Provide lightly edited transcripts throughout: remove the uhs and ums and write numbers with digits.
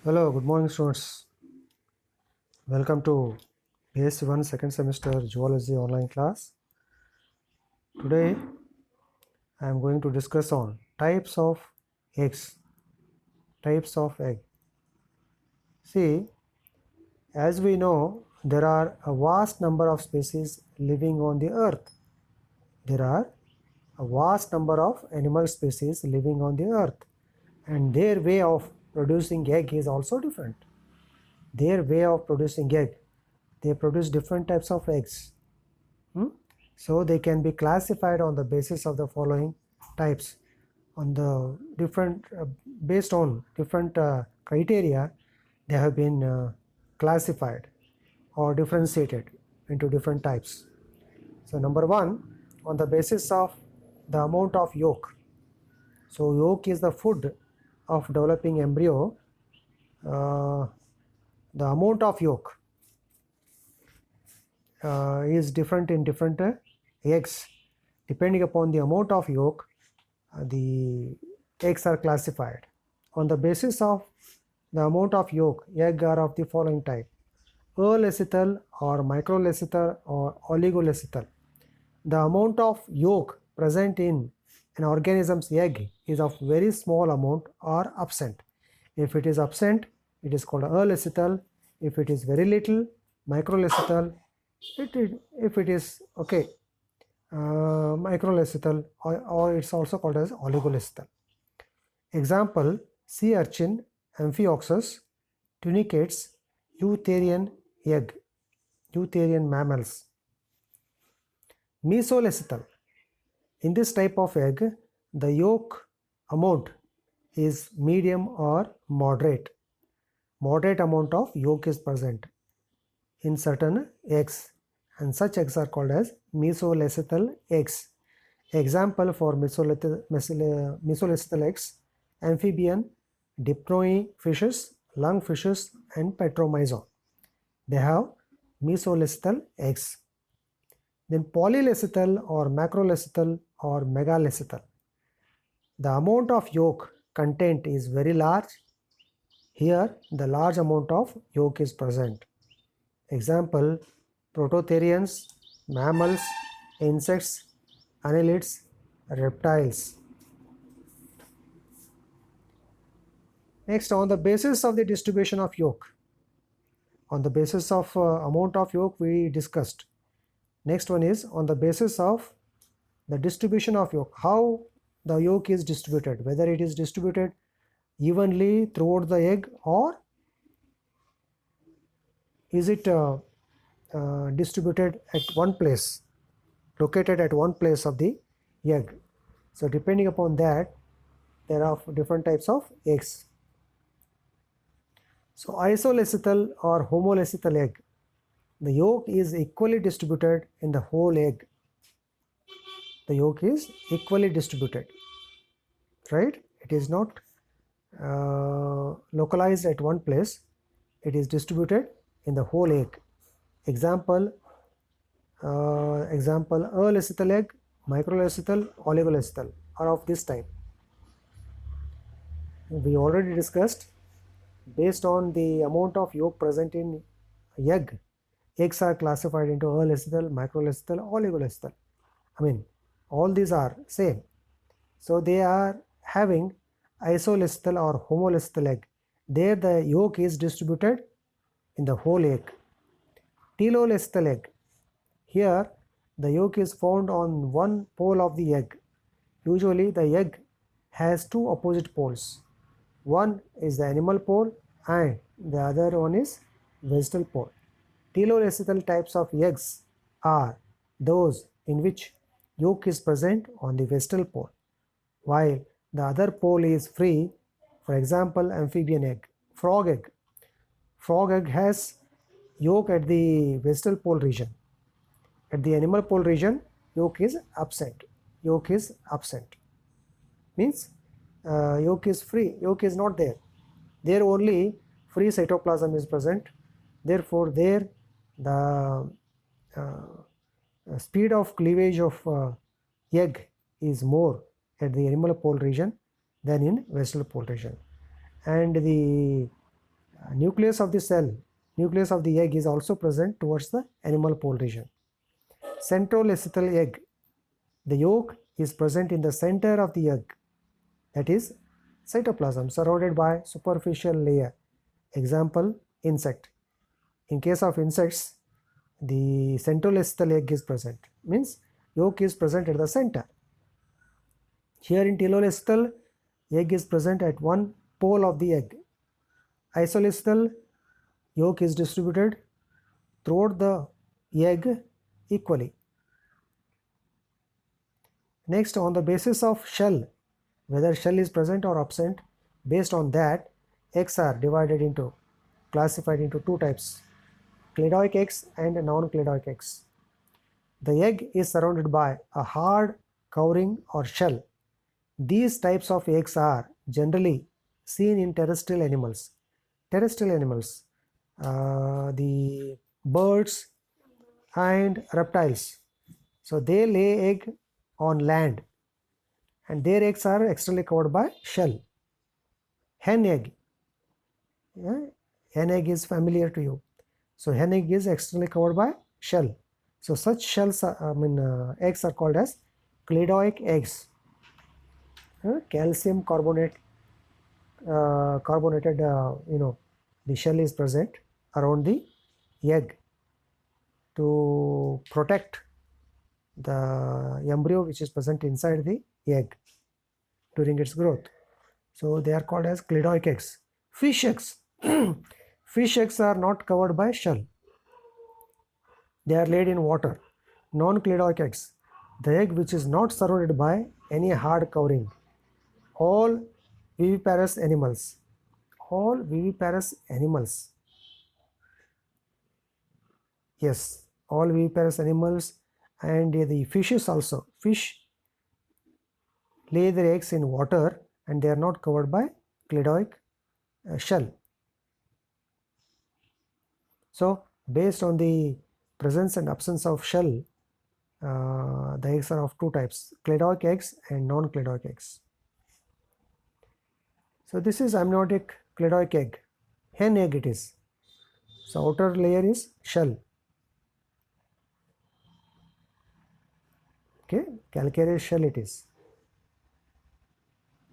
Hello, good morning, students. Welcome to BSc1 second semester Zoology online class. Today, I am going to discuss on types of eggs. Types of egg. See, as we know, there are a vast number of species living on the earth. There are a vast number of animal species living on the earth, and their way of producing egg is also different. Their way of producing egg, they produce different types of eggs. So they can be classified on the basis of the following types. On the different, based on different criteria, they have been classified or differentiated into different types. So number one, on the basis of the amount of yolk. So yolk is the food of developing embryo. The amount of yolk is different in different eggs. Depending upon the amount of yolk, the eggs are classified. On the basis of the amount of yolk, egg are of the following type: alecital or microlecital or oligolecital. The amount of yolk present in an organism's egg is of very small amount or absent. If it is absent, it is called alecital. If it is very little, microlecital. If it is okay, microlecital, or it's also called as oligolecital. Example: sea urchin, Amphioxus, tunicates, eutherian egg, eutherian mammals. Mesolecital. In this type of egg, the yolk amount is medium or moderate. Moderate amount of yolk is present in certain eggs, and such eggs are called as mesolecital eggs. Example for mesolecital eggs: amphibian, dipnoi fishes, lungfishes, and petromyzon. They have mesolecital eggs. Then polylecital or macrolecital or megalecital. The amount of yolk content is very large. Here, the large amount of yolk is present. Example: prototherians, mammals, insects, annelids, reptiles. Next, on the basis of the distribution of yolk. On the basis of amount of yolk we discussed. Next one is on the basis of the distribution of yolk. How the yolk is distributed, whether it is distributed evenly throughout the egg, or is it distributed at one place, located at one place of the egg. So depending upon that, there are different types of eggs. So isolecital or homolecital egg, the yolk is equally distributed in the whole egg. The yolk is equally distributed, right? It is not localized at one place. It is distributed in the whole egg. Example, alecital egg, microlecital, oligolecital are of this type. We already discussed, based on the amount of yolk present in egg, eggs are classified into alecital, microlecital, oligolecital. I mean, all these are same. So they are having isolecital or homolecital egg. There the yolk is distributed in the whole egg. Telolecital egg. Here the yolk is found on one pole of the egg. Usually the egg has two opposite poles. One is the animal pole and the other one is vegetal pole. Telolecital types of eggs are those in which yolk is present on the vegetal pole, while the other pole is free. For example, amphibian egg, frog egg. Frog egg has yolk at the vegetal pole region. At the animal pole region, yolk is absent. Yolk is absent. Means yolk is free. Yolk is not there. There only free cytoplasm is present. Therefore, there the speed of cleavage of egg is more at the animal pole region than in vegetal pole region, and the nucleus of the cell, nucleus of the egg is also present towards the animal pole region. Centrolecithal egg, the yolk is present in the center of the egg, that is cytoplasm, surrounded by superficial layer. Example, insect. In case of insects, the centrolecithal egg is present, means yolk is present at the center. Here in telolecithal, egg is present at one pole of the egg. Isolecithal, yolk is distributed throughout the egg equally. Next, on the basis of shell, whether shell is present or absent, based on that, eggs are classified into two types, cladoic eggs and non-cladoic eggs. The egg is surrounded by a hard covering or shell. These types of eggs are generally seen in terrestrial animals. The birds and reptiles. So they lay egg on land and their eggs are externally covered by shell. Hen egg. Hen egg is familiar to you. So hen egg is externally covered by shell. So such shells, eggs are called as cladoic eggs. Calcium carbonate, carbonated, the shell is present around the egg to protect the embryo which is present inside the egg during its growth. So they are called as cladoic eggs. Fish eggs. Fish eggs are not covered by shell. They are laid in water. Non-cladoic eggs. The egg which is not surrounded by any hard covering. All viviparous animals. Yes, all viviparous animals and the fishes also. Fish lay their eggs in water and they are not covered by cladoic shell. So based on the presence and absence of shell, the eggs are of two types, cladoic eggs and non-cladoic eggs. So this is amniotic cladoic egg. Hen egg it is. So outer layer is shell. Okay, calcareous shell it is.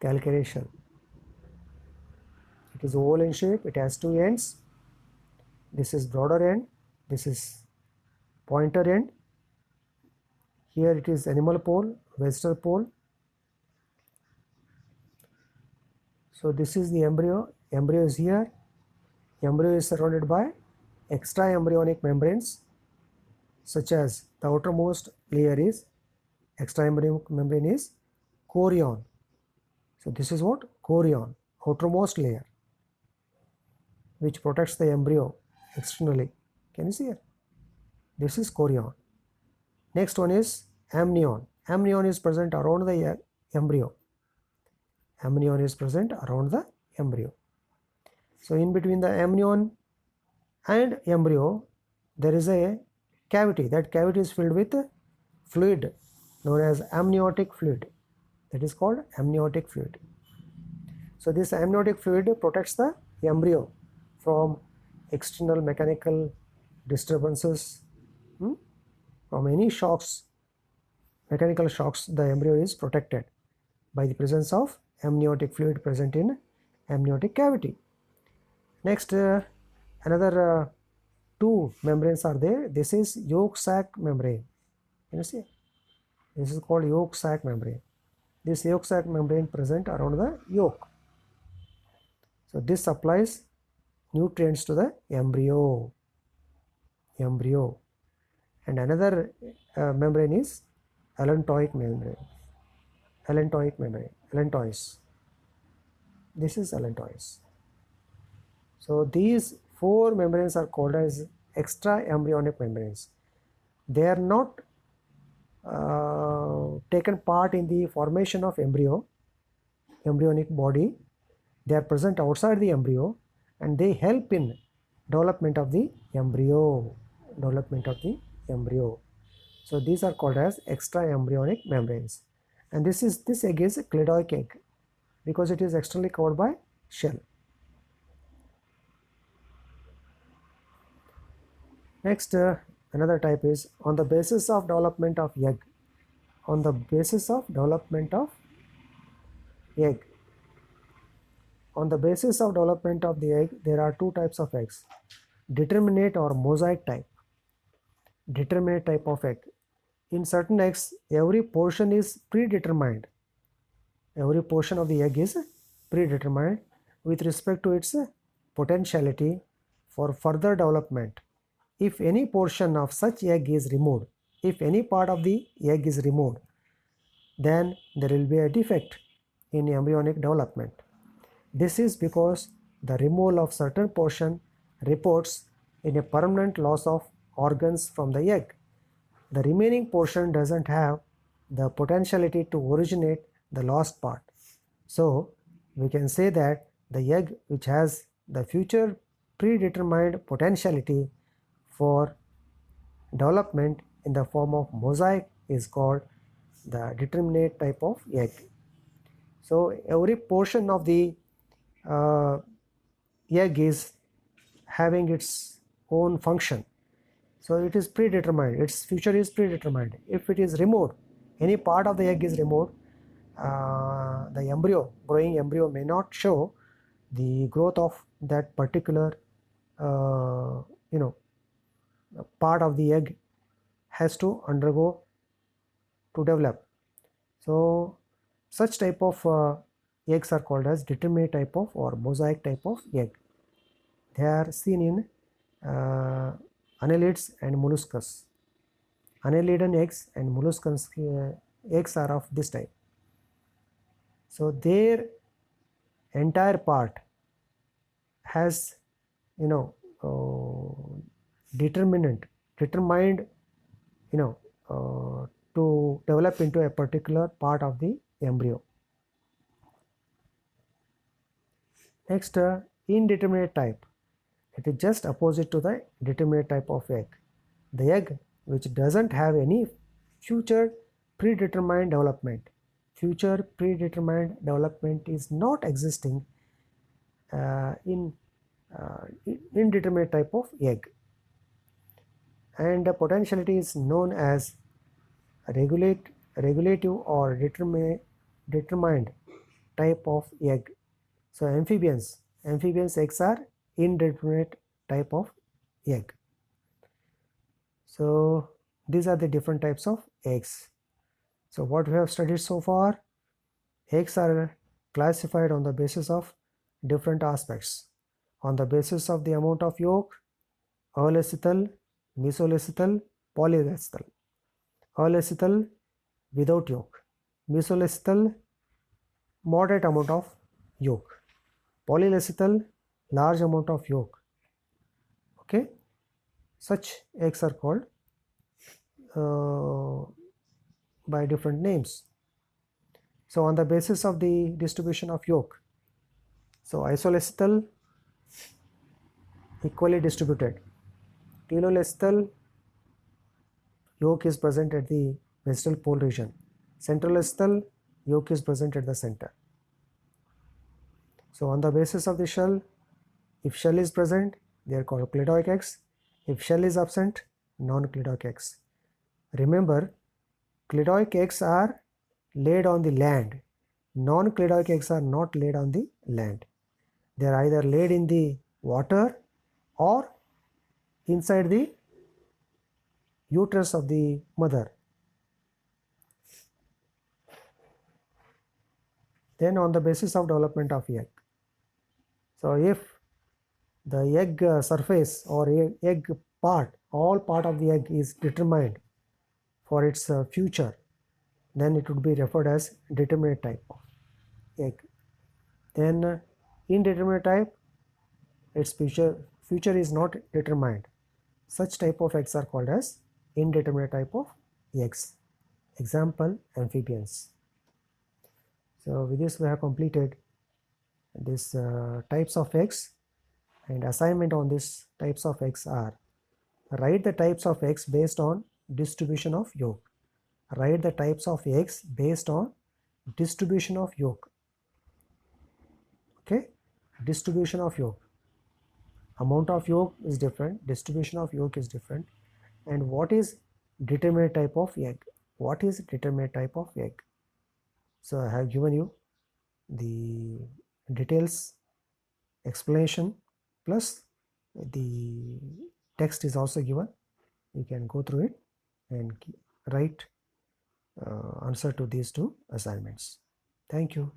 Calcareous shell. It is oval in shape. It has two ends. This is broader end. This is pointer end. Here it is animal pole, vesical pole. So this is the embryo. Embryo is here. Embryo is surrounded by extra embryonic membranes, such as the outermost layer is extra embryonic membrane is chorion. So this is what? Chorion, outermost layer, which protects the embryo externally. Can you see it? This is chorion. Next one is amnion. Amnion is present around the embryo. Amnion is present around the embryo. So in between the amnion and embryo, there is a cavity. That cavity is filled with fluid known as amniotic fluid. That is called amniotic fluid. So this amniotic fluid protects the embryo from external mechanical disturbances, from any shocks, mechanical shocks. The embryo is protected by the presence of amniotic fluid present in amniotic cavity. Next, another two membranes are there. This is yolk sac membrane. Can you see? This is called yolk sac membrane. This yolk sac membrane present around the yolk. So this supplies nutrients to the embryo. And another membrane is allantoic membrane. Allantois. This is allantois. So these four membranes are called as extra embryonic membranes. They are not taken part in the formation of embryonic body. They are present outside the embryo and they help in development of the embryo. So these are called as extra embryonic membranes. And this egg is a cladoic egg because it is externally covered by shell. Next, another type is on the basis of development of egg. On the basis of development of egg. On the basis of development of the egg, there are two types of eggs: determinate or mosaic type. Determinate type of egg. In certain eggs, every portion is predetermined. Every portion of the egg is predetermined with respect to its potentiality for further development. If any portion of such egg is removed, if any part of the egg is removed, then there will be a defect in embryonic development. This is because the removal of certain portion reports in a permanent loss of organs from the egg. The remaining portion doesn't have the potentiality to originate the lost part. So we can say that the egg which has the future predetermined potentiality for development in the form of mosaic is called the determinate type of egg. So every portion of the egg is having its own function. So it is predetermined, its future is predetermined. If it is removed, any part of the egg is removed, the embryo, growing embryo may not show the growth of that particular part of the egg has to undergo to develop. So such type of eggs are called as determinate type of or mosaic type of egg. They are seen in annelids and molluscus. Annelidan eggs and molluscus eggs are of this type. So their entire part has determined to develop into a particular part of the embryo. Next, indeterminate type. It is just opposite to the determinate type of egg. The egg which doesn't have any future predetermined development. Future predetermined development is not existing in indeterminate type of egg. And the potentiality is known as regulative or determined type of egg. So amphibians eggs are indeterminate type of egg. So these are the different types of eggs. So what we have studied so far, eggs are classified on the basis of different aspects. On the basis of the amount of yolk, eulecital, mesolecital, polylecital. Eulecital without yolk, mesolecital moderate amount of yolk, polylecital large amount of yolk. Okay, such eggs are called by different names. So on the basis of the distribution of yolk, so isolecital equally distributed, telolecital yolk is present at the ventral pole region, centrolecital yolk is present at the center. So on the basis of the shell, if shell is present, they are called cladoic eggs. If shell is absent, non-cladoic eggs. Remember, cladoic eggs are laid on the land. Non-cladoic eggs are not laid on the land. They are either laid in the water or inside the uterus of the mother. Then on the basis of development of egg. So if the egg surface or egg part, all part of the egg is determined for its future, then it would be referred as determinate type of egg. Then indeterminate type, its future is not determined. Such type of eggs are called as indeterminate type of eggs. Example, amphibians. So with this we have completed this types of eggs, and assignment on these types of eggs are: write the types of eggs based on distribution of yolk. Write the types of eggs based on distribution of yolk. Okay, distribution of yolk. amount of yolk is different, distribution of yolk is different, and what is determinate type of egg. What is determinate type of egg? So I have given you the details, explanation, plus the text is also given. You can go through it and write answer to these two assignments. Thank you.